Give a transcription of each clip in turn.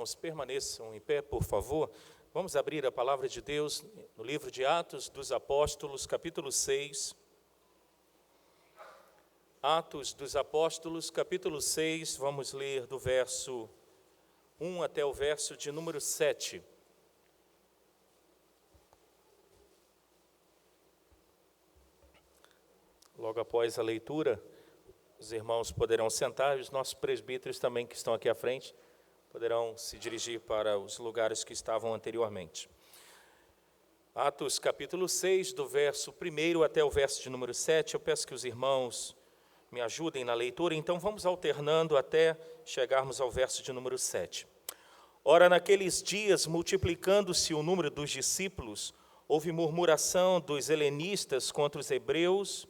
irmãos permaneçam em pé, por favor. Vamos abrir a palavra de Deus no livro de Atos dos Apóstolos, capítulo 6. Atos dos Apóstolos, capítulo 6, vamos ler do verso 1 até o verso de número 7. Logo após a leitura, os irmãos poderão sentar e os nossos presbíteros também que estão aqui à frente poderão se dirigir para os lugares que estavam anteriormente. Atos capítulo 6, do verso 1 até o verso de número 7, eu peço que os irmãos me ajudem na leitura, então vamos alternando até chegarmos ao verso de número 7. Ora, naqueles dias, multiplicando-se o número dos discípulos, houve murmuração dos helenistas contra os hebreus,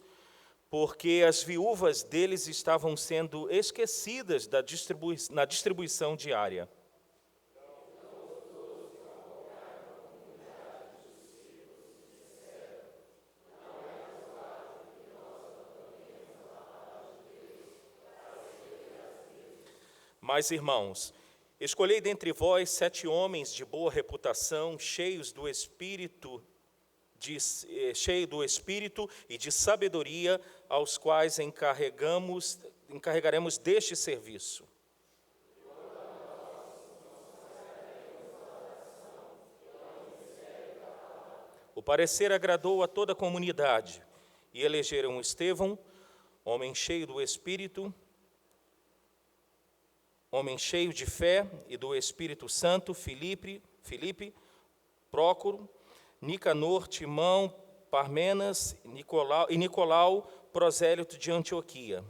porque as viúvas deles estavam sendo esquecidas na distribuição diária. Mas, irmãos, escolhei dentre vós 7 homens de boa reputação, cheios do Espírito e de sabedoria, aos quais encarregaremos deste serviço. O parecer agradou a toda a comunidade, e elegeram Estevão, homem cheio do Espírito, homem cheio de fé e do Espírito Santo, Filipe, Prócoro, Nicanor, Timão, Parmenas e Nicolau, prosélito de Antioquia.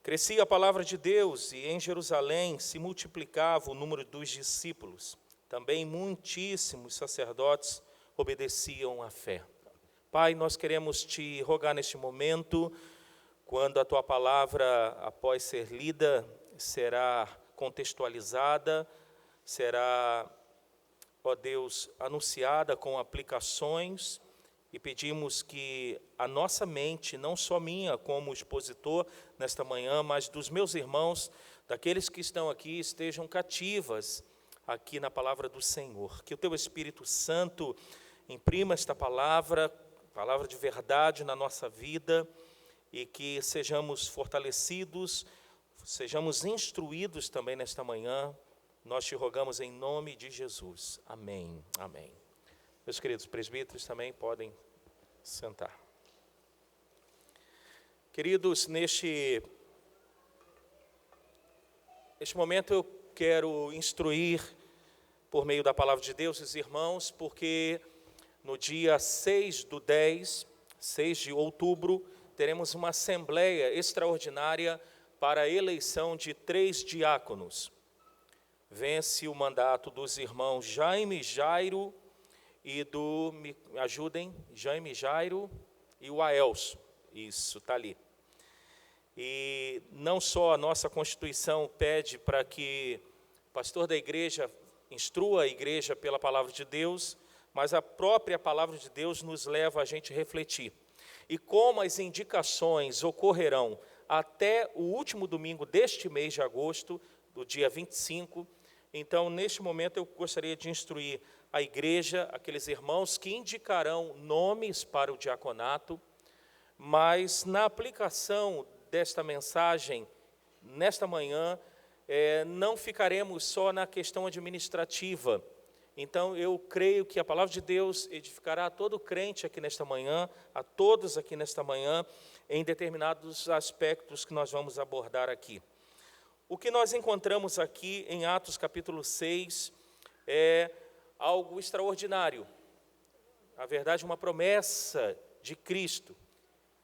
Crescia a palavra de Deus e em Jerusalém se multiplicava o número dos discípulos. Também muitíssimos sacerdotes obedeciam à fé. Pai, nós queremos te rogar neste momento, quando a tua palavra, após ser lida, será contextualizada, será, ó Deus, anunciada com aplicações, e pedimos que a nossa mente, não só minha como expositor nesta manhã, mas dos meus irmãos, daqueles que estão aqui, estejam cativas aqui na palavra do Senhor. Que o teu Espírito Santo imprima esta palavra de verdade na nossa vida, e que sejamos fortalecidos, sejamos instruídos também nesta manhã. Nós te rogamos em nome de Jesus. Amém. Amém. Meus queridos presbíteros também podem sentar. Queridos, neste momento eu quero instruir, por meio da palavra de Deus, os irmãos, porque no dia 6 de outubro, teremos uma assembleia extraordinária para a eleição de 3 diáconos. Vence o mandato dos irmãos Jaime, Jairo e Jaime, Jairo e o Aelso. Isso, está ali. E não só a nossa Constituição pede para que o pastor da igreja instrua a igreja pela palavra de Deus, mas a própria palavra de Deus nos leva a gente refletir. E como as indicações ocorrerão até o último domingo deste mês de agosto, do dia 25, então, neste momento, eu gostaria de instruir a igreja, aqueles irmãos que indicarão nomes para o diaconato, mas na aplicação desta mensagem, nesta manhã, não ficaremos só na questão administrativa. Então, eu creio que a palavra de Deus edificará a todo crente aqui nesta manhã, a todos aqui nesta manhã, em determinados aspectos que nós vamos abordar aqui. O que nós encontramos aqui em Atos capítulo 6 é algo extraordinário. Na verdade, uma promessa de Cristo,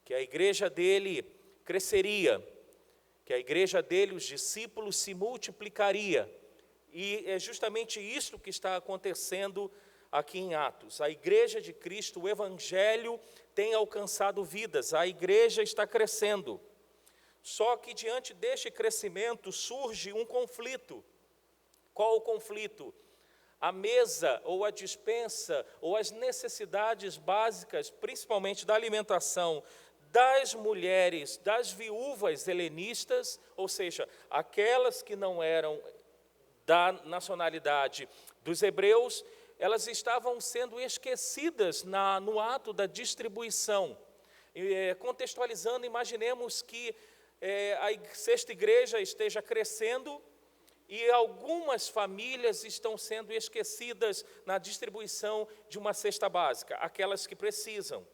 que a igreja dele cresceria, que a igreja dele, os discípulos, se multiplicaria. E é justamente isso que está acontecendo aqui em Atos. A igreja de Cristo, o evangelho tem alcançado vidas, a igreja está crescendo. Só que diante deste crescimento surge um conflito. Qual o conflito? A mesa ou a despensa ou as necessidades básicas, principalmente da alimentação das mulheres, das viúvas helenistas, ou seja, aquelas que não eram da nacionalidade dos hebreus, elas estavam sendo esquecidas no ato da distribuição. Contextualizando, imaginemos que a sexta igreja esteja crescendo e algumas famílias estão sendo esquecidas na distribuição de uma cesta básica, aquelas que precisam.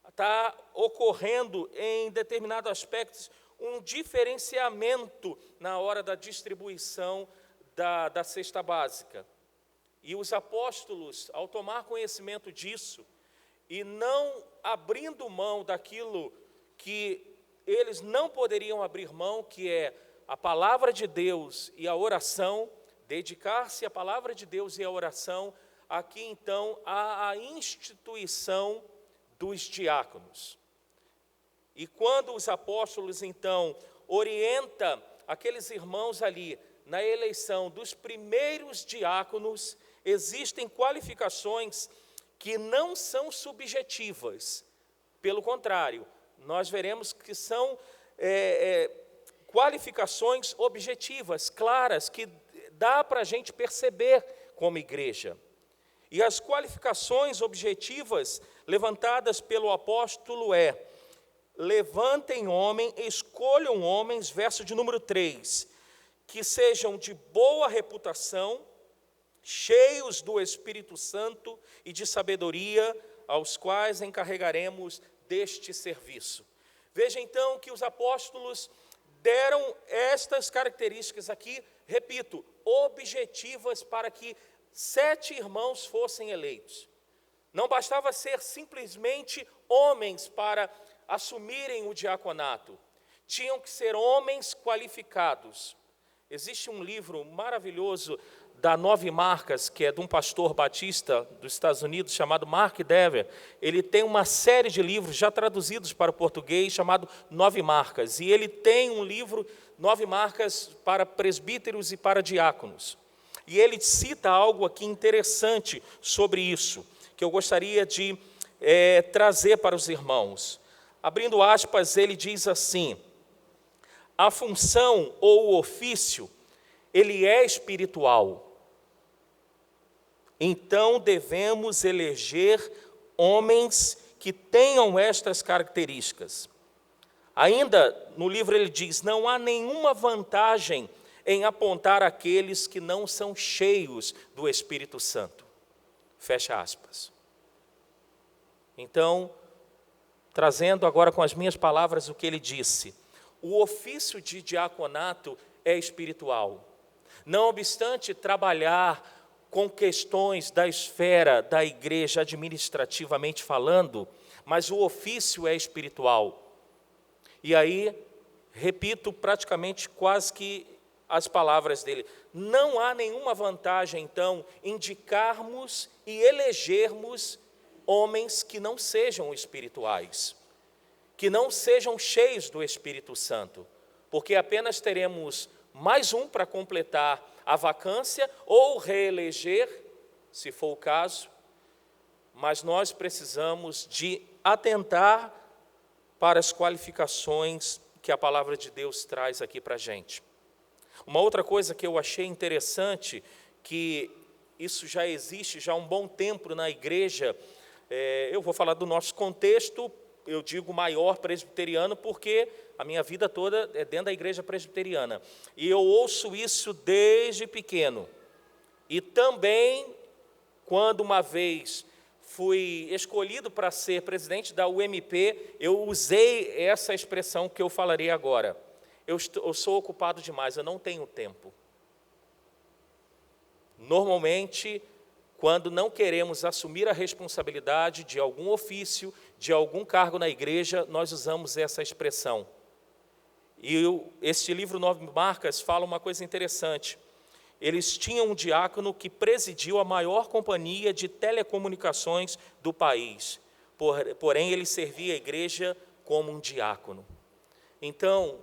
Está ocorrendo em determinados aspectos um diferenciamento na hora da distribuição da cesta básica. E os apóstolos, ao tomar conhecimento disso, e não abrindo mão daquilo que eles não poderiam abrir mão, que é a palavra de Deus e a oração, dedicar-se à palavra de Deus e à oração, aqui então há a instituição dos diáconos. E quando os apóstolos então orientam aqueles irmãos ali na eleição dos primeiros diáconos, existem qualificações que não são subjetivas. Pelo contrário, nós veremos que são qualificações objetivas, claras, que dá para a gente perceber como igreja. E as qualificações objetivas levantadas pelo apóstolo levantem homem, escolham homens, verso de número 3, que sejam de boa reputação, cheios do Espírito Santo e de sabedoria, aos quais encarregaremos deste serviço. Veja então que os apóstolos deram estas características aqui, repito, objetivas para que 7 irmãos fossem eleitos. Não bastava ser simplesmente homens para assumirem o diaconato, tinham que ser homens qualificados. Existe um livro maravilhoso da 9 Marcas, que é de um pastor batista dos Estados Unidos, chamado Mark Dever. Ele tem uma série de livros já traduzidos para o português, chamado 9 Marcas. E ele tem um livro, 9 Marcas para presbíteros e para diáconos. E ele cita algo aqui interessante sobre isso, que eu gostaria de trazer para os irmãos. Abrindo aspas, ele diz assim: a função ou o ofício, ele é espiritual. Então devemos eleger homens que tenham estas características. Ainda no livro ele diz: não há nenhuma vantagem em apontar aqueles que não são cheios do Espírito Santo. Fecha aspas. Então, trazendo agora com as minhas palavras o que ele disse: o ofício de diaconato é espiritual. Não obstante trabalhar com questões da esfera da igreja administrativamente falando, mas o ofício é espiritual. E aí, repito praticamente quase que as palavras dele: não há nenhuma vantagem, então, indicarmos e elegermos homens que não sejam espirituais, que não sejam cheios do Espírito Santo, porque apenas teremos mais um para completar a vacância ou reeleger, se for o caso, mas nós precisamos de atentar para as qualificações que a palavra de Deus traz aqui para a gente. Uma outra coisa que eu achei interessante, que isso já existe já há um bom tempo na igreja, eu vou falar do nosso contexto, eu digo maior presbiteriano, porque a minha vida toda é dentro da igreja presbiteriana. E eu ouço isso desde pequeno. E também, quando uma vez fui escolhido para ser presidente da UMP, eu usei essa expressão que eu falarei agora: eu sou ocupado demais, eu não tenho tempo. Normalmente, quando não queremos assumir a responsabilidade de algum ofício, de algum cargo na igreja, nós usamos essa expressão. E este livro 9 Marcas fala uma coisa interessante. Eles tinham um diácono que presidiu a maior companhia de telecomunicações do país. Porém, ele servia a igreja como um diácono. Então,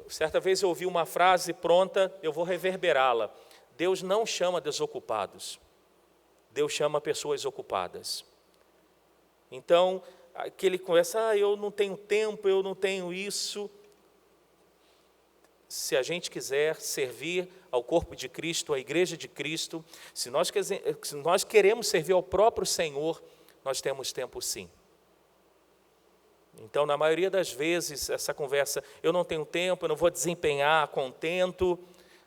certa vez eu ouvi uma frase pronta, eu vou reverberá-la: Deus não chama desocupados, Deus chama pessoas ocupadas. Então, aquele conversa, eu não tenho tempo, eu não tenho isso. Se a gente quiser servir ao corpo de Cristo, à igreja de Cristo, se nós queremos servir ao próprio Senhor, nós temos tempo sim. Então, na maioria das vezes, essa conversa, eu não tenho tempo, eu não vou desempenhar, contento.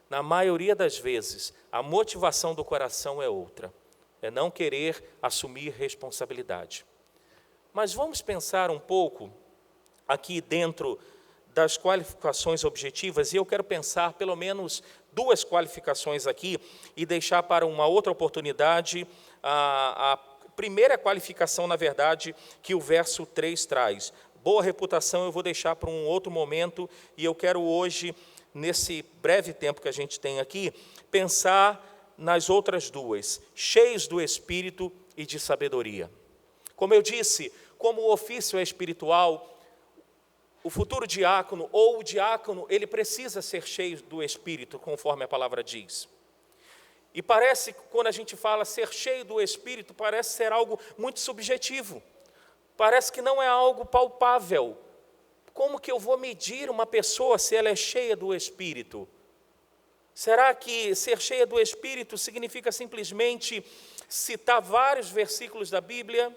Na maioria das vezes, a motivação do coração é outra. É não querer assumir responsabilidade. Mas vamos pensar um pouco aqui dentro das qualificações objetivas, e eu quero pensar pelo menos 2 qualificações aqui e deixar para uma outra oportunidade a primeira qualificação, na verdade, que o verso 3 traz. Boa reputação eu vou deixar para um outro momento, e eu quero hoje, nesse breve tempo que a gente tem aqui, pensar nas outras 2, cheios do Espírito e de sabedoria. Como eu disse, como o ofício é espiritual, o futuro diácono ou o diácono, ele precisa ser cheio do Espírito, conforme a palavra diz. E parece que quando a gente fala ser cheio do Espírito, parece ser algo muito subjetivo. Parece que não é algo palpável. Como que eu vou medir uma pessoa se ela é cheia do Espírito? Será que ser cheia do Espírito significa simplesmente citar vários versículos da Bíblia?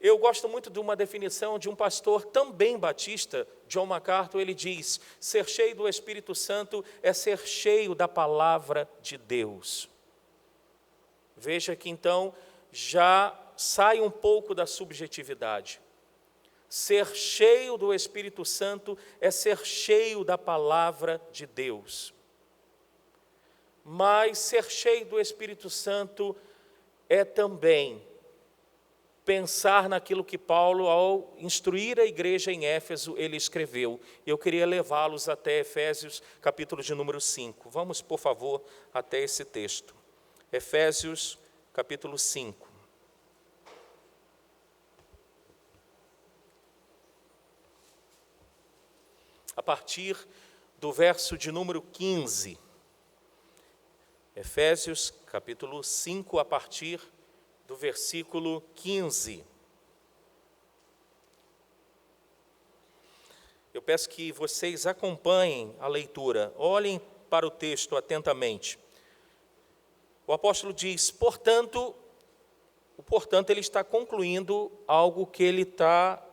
Eu gosto muito de uma definição de um pastor também batista, John MacArthur. Ele diz: ser cheio do Espírito Santo é ser cheio da palavra de Deus. Veja que então já sai um pouco da subjetividade. Ser cheio do Espírito Santo é ser cheio da palavra de Deus. Mas ser cheio do Espírito Santo é também pensar naquilo que Paulo, ao instruir a igreja em Éfeso, ele escreveu. Eu queria levá-los até Efésios, capítulo de número 5. Vamos, por favor, até esse texto. Efésios, capítulo 5. A partir do verso de número 15. Efésios, capítulo 5, a partir do versículo 15. Eu peço que vocês acompanhem a leitura, olhem para o texto atentamente. O apóstolo diz, portanto, ele está concluindo algo que ele está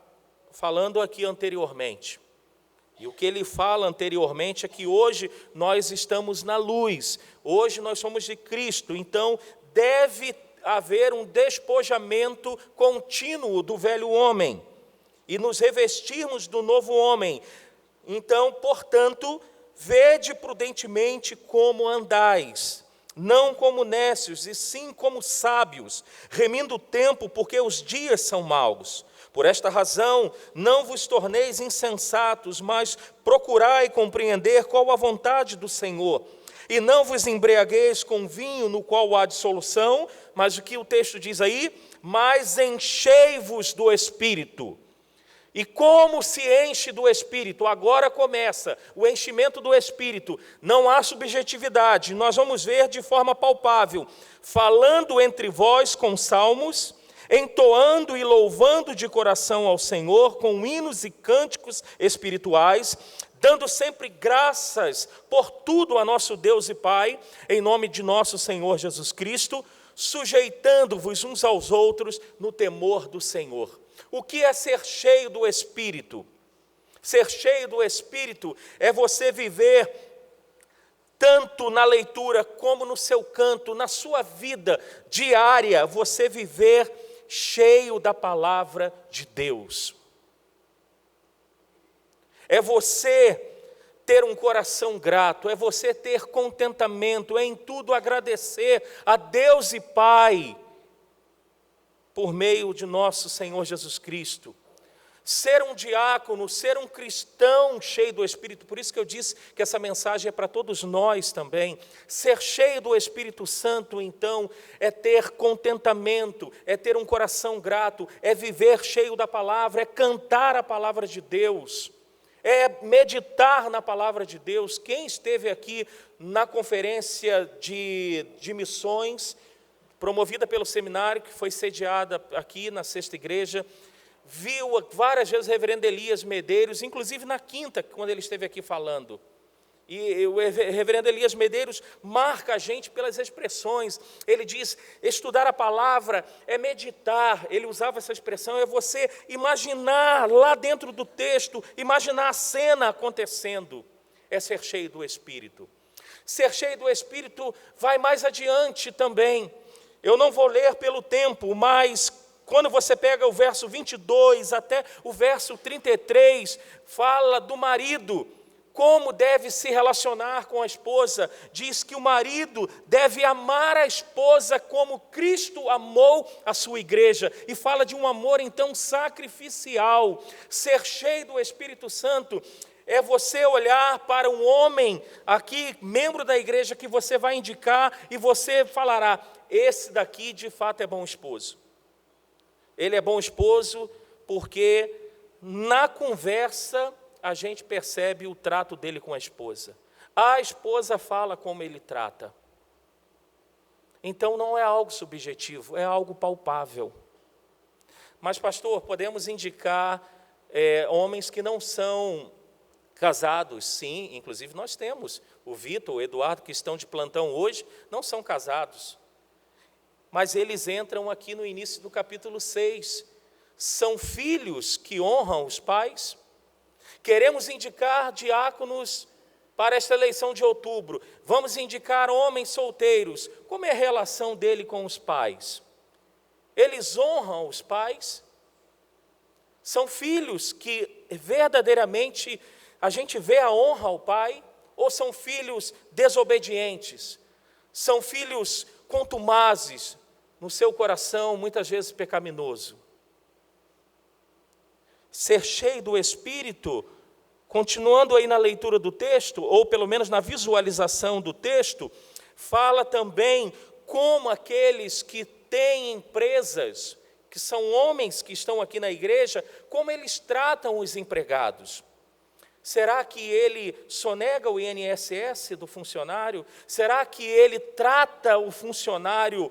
falando aqui anteriormente. E o que ele fala anteriormente é que hoje nós estamos na luz, hoje nós somos de Cristo, então deve haver um despojamento contínuo do velho homem e nos revestirmos do novo homem. Então, portanto, vede prudentemente como andais, não como nécios, e sim como sábios, remindo o tempo, porque os dias são maus. Por esta razão, não vos torneis insensatos, mas procurai compreender qual a vontade do Senhor. E não vos embriagueis com vinho no qual há dissolução, mas o que o texto diz aí? Mas enchei-vos do Espírito. E como se enche do Espírito? Agora começa o enchimento do Espírito. Não há subjetividade, nós vamos ver de forma palpável. Falando entre vós com salmos, entoando e louvando de coração ao Senhor, com hinos e cânticos espirituais, dando sempre graças por tudo a nosso Deus e Pai, em nome de nosso Senhor Jesus Cristo, sujeitando-vos uns aos outros no temor do Senhor. O que é ser cheio do Espírito? Ser cheio do Espírito é você viver tanto na leitura como no seu canto, na sua vida diária, você viver cheio da palavra de Deus. É você ter um coração grato, é você ter contentamento, é em tudo agradecer a Deus e Pai, por meio de nosso Senhor Jesus Cristo. Ser um diácono, ser um cristão cheio do Espírito, por isso que eu disse que essa mensagem é para todos nós também. Ser cheio do Espírito Santo, então, é ter contentamento, é ter um coração grato, é viver cheio da palavra, é cantar a palavra de Deus, é meditar na palavra de Deus. Quem esteve aqui na conferência de missões, promovida pelo seminário, que foi sediada aqui na Sexta Igreja, viu várias vezes o reverendo Elias Medeiros, inclusive na quinta, quando ele esteve aqui falando. E o reverendo Elias Medeiros marca a gente pelas expressões. Ele diz, estudar a palavra é meditar. Ele usava essa expressão, é você imaginar lá dentro do texto, imaginar a cena acontecendo. É ser cheio do Espírito. Ser cheio do Espírito vai mais adiante também. Eu não vou ler pelo tempo, mas quando você pega o verso 22 até o verso 33, fala do marido, como deve se relacionar com a esposa. Diz que o marido deve amar a esposa como Cristo amou a sua igreja. E fala de um amor, então, sacrificial. Ser cheio do Espírito Santo é você olhar para um homem aqui, membro da igreja, que você vai indicar, e você falará, esse daqui de fato é bom esposo. Ele é bom esposo porque na conversa a gente percebe o trato dele com a esposa. A esposa fala como ele trata. Então não é algo subjetivo, é algo palpável. Mas, pastor, podemos indicar homens que não são casados, sim, inclusive nós temos. O Vitor, o Eduardo, que estão de plantão hoje, não são casados. Mas eles entram aqui no início do capítulo 6. São filhos que honram os pais. Queremos indicar diáconos para esta eleição de outubro. Vamos indicar homens solteiros. Como é a relação dele com os pais? Eles honram os pais? São filhos que verdadeiramente a gente vê a honra ao pai? Ou são filhos desobedientes? São filhos contumazes, no seu coração muitas vezes pecaminoso? Ser cheio do Espírito, continuando aí na leitura do texto, ou pelo menos na visualização do texto, fala também como aqueles que têm empresas, que são homens que estão aqui na igreja, como eles tratam os empregados. Será que ele sonega o INSS do funcionário? Será que ele trata o funcionário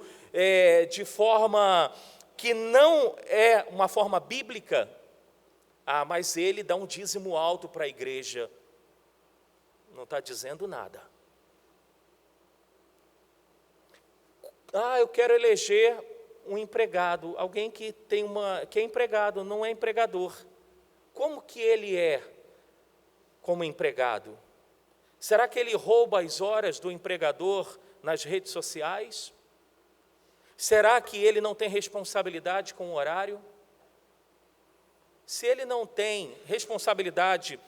de forma que não é uma forma bíblica? Mas ele dá um dízimo alto para a igreja. Não está dizendo nada. Eu quero eleger um empregado, alguém que é empregado, não é empregador. Como que ele é como empregado? Será que ele rouba as horas do empregador nas redes sociais? Será que ele não tem responsabilidade com o horário? Se ele não tem responsabilidade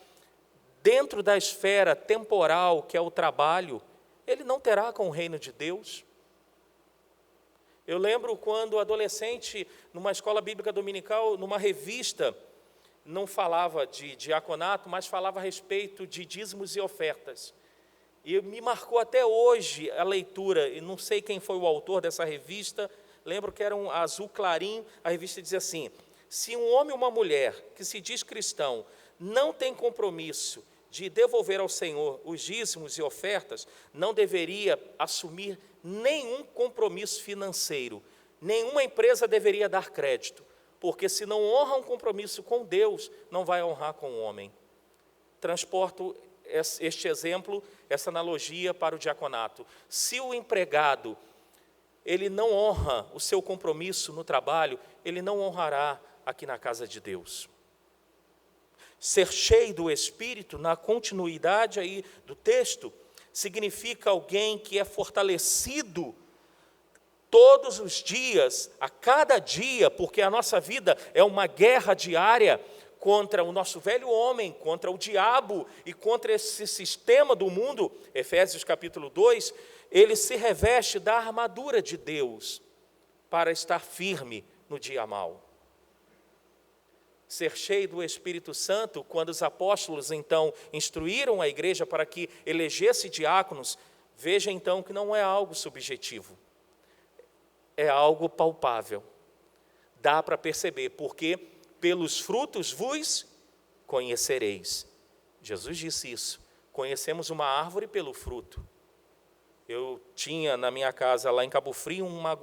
dentro da esfera temporal, que é o trabalho, ele não terá com o reino de Deus. Eu lembro quando adolescente, numa escola bíblica dominical, numa revista, não falava de diaconato, mas falava a respeito de dízimos e ofertas. E me marcou até hoje a leitura, e não sei quem foi o autor dessa revista, lembro que era um azul clarinho, a revista dizia assim: se um homem ou uma mulher que se diz cristão não tem compromisso de devolver ao Senhor os dízimos e ofertas, não deveria assumir nenhum compromisso financeiro, nenhuma empresa deveria dar crédito, porque se não honra um compromisso com Deus, não vai honrar com o homem. Transporto este exemplo, essa analogia para o diaconato. Se o empregado, ele não honra o seu compromisso no trabalho, ele não honrará aqui na casa de Deus. Ser cheio do Espírito, na continuidade aí do texto, significa alguém que é fortalecido todos os dias, a cada dia, porque a nossa vida é uma guerra diária contra o nosso velho homem, contra o diabo e contra esse sistema do mundo. Efésios capítulo 2, ele se reveste da armadura de Deus para estar firme no dia mau. Ser cheio do Espírito Santo, quando os apóstolos então instruíram a igreja para que elegesse diáconos, veja então que não é algo subjetivo, é algo palpável. Dá para perceber, porque pelos frutos vos conhecereis. Jesus disse isso, conhecemos uma árvore pelo fruto. Eu tinha na minha casa, lá em Cabo Frio, uma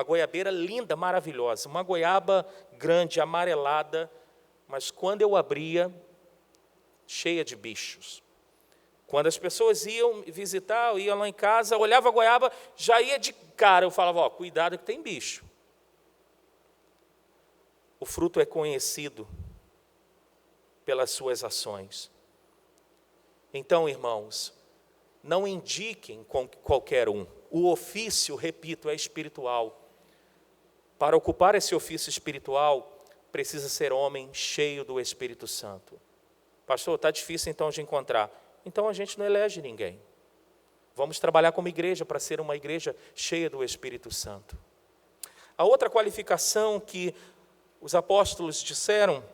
goiabeira linda, maravilhosa. Uma goiaba grande, amarelada, mas quando eu abria, cheia de bichos. Quando as pessoas iam visitar, eu ia lá em casa, olhava a goiaba, já ia de cara. Eu falava, cuidado que tem bicho. O fruto é conhecido pelas suas ações. Então, irmãos, não indiquem com qualquer um. O ofício, repito, é espiritual. Para ocupar esse ofício espiritual, precisa ser homem cheio do Espírito Santo. Pastor, está difícil então de encontrar. Então a gente não elege ninguém. Vamos trabalhar como igreja para ser uma igreja cheia do Espírito Santo. A outra qualificação que os apóstolos disseram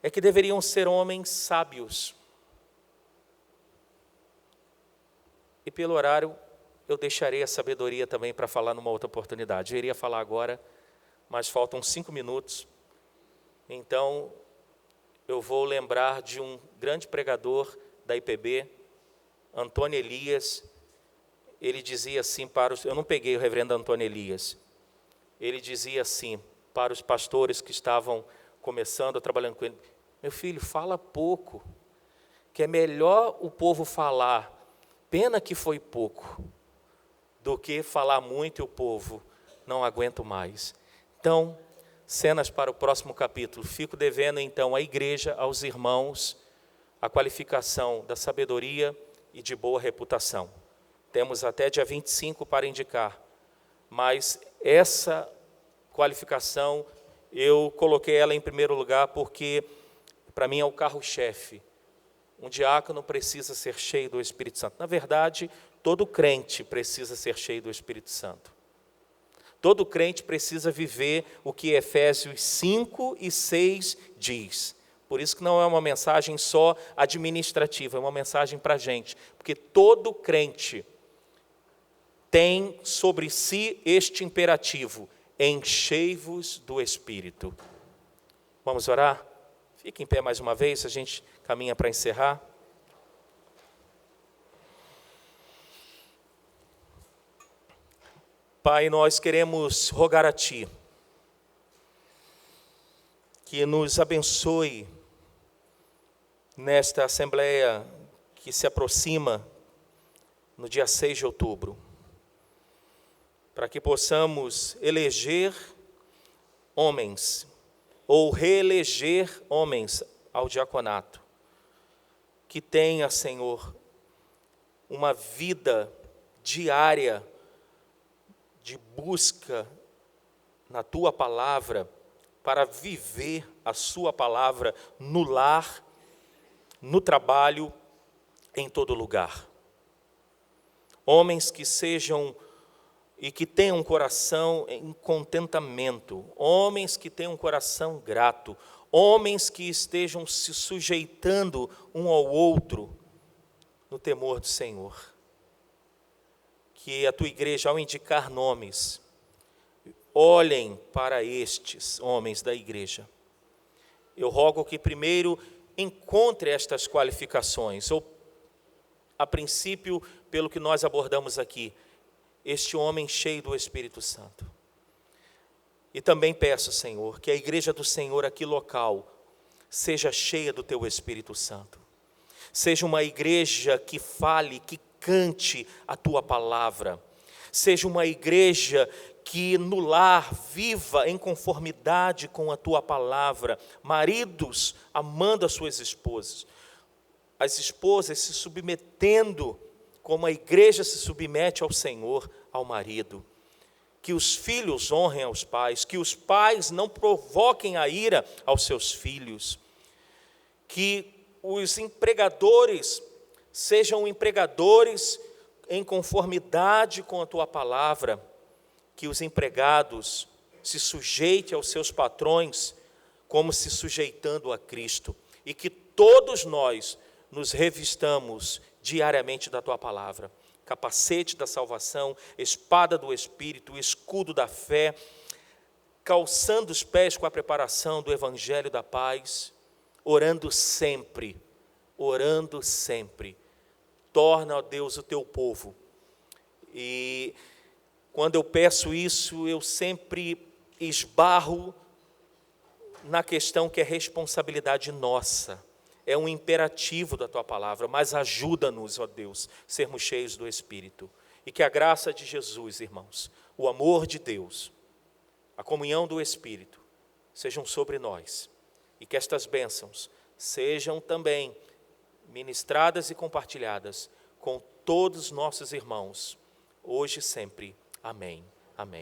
é que deveriam ser homens sábios. E pelo horário, eu deixarei a sabedoria também para falar numa outra oportunidade. Eu iria falar agora, mas faltam 5 minutos. Então, eu vou lembrar de um grande pregador da IPB, Antônio Elias. Ele dizia assim para os... Eu não peguei o reverendo Antônio Elias. Ele dizia assim para os pastores que estavam começando, trabalhando com ele: meu filho, fala pouco, que é melhor o povo falar, pena que foi pouco, do que falar muito e o povo não aguento mais. Então, cenas para o próximo capítulo. Fico devendo então à igreja, aos irmãos, a qualificação da sabedoria e de boa reputação. Temos até dia 25 para indicar, mas essa qualificação eu coloquei ela em primeiro lugar porque para mim é o carro-chefe. Um diácono precisa ser cheio do Espírito Santo. Na verdade, todo crente precisa ser cheio do Espírito Santo. Todo crente precisa viver o que Efésios 5 e 6 diz. Por isso que não é uma mensagem só administrativa, é uma mensagem para a gente. Porque todo crente tem sobre si este imperativo: enchei-vos do Espírito. Vamos orar? Fique em pé mais uma vez, a gente caminha para encerrar. Pai, nós queremos rogar a Ti que nos abençoe nesta assembleia que se aproxima no dia 6 de outubro, para que possamos eleger homens ou reeleger homens ao diaconato, que tenha, Senhor, uma vida diária de busca na Tua palavra, para viver a Sua palavra no lar, no trabalho, em todo lugar. Homens que sejam e que tenham um coração em contentamento, homens que tenham um coração grato, homens que estejam se sujeitando um ao outro no temor do Senhor. Que a Tua igreja, ao indicar nomes, olhem para estes homens da igreja. Eu rogo que primeiro encontre estas qualificações, ou a princípio, pelo que nós abordamos aqui, este homem cheio do Espírito Santo. E também peço, Senhor, que a igreja do Senhor aqui local seja cheia do Teu Espírito Santo. Seja uma igreja que fale, que cante a Tua palavra. Seja uma igreja que no lar viva em conformidade com a Tua palavra. Maridos amando as suas esposas. As esposas se submetendo como a igreja se submete ao Senhor, ao marido. Que os filhos honrem aos pais, que os pais não provoquem a ira aos seus filhos. Que os empregadores sejam empregadores em conformidade com a Tua palavra. Que os empregados se sujeitem aos seus patrões como se sujeitando a Cristo. E que todos nós nos revistamos diariamente da Tua palavra. Capacete da salvação, espada do Espírito, escudo da fé, calçando os pés com a preparação do Evangelho da paz, orando sempre, torna, ó Deus, o teu povo. E quando eu peço isso, eu sempre esbarro na questão que é responsabilidade nossa. É um imperativo da tua palavra, mas ajuda-nos, ó Deus, sermos cheios do Espírito. E que a graça de Jesus, irmãos, o amor de Deus, a comunhão do Espírito, sejam sobre nós. E que estas bênçãos sejam também ministradas e compartilhadas com todos os nossos irmãos, hoje e sempre. Amém.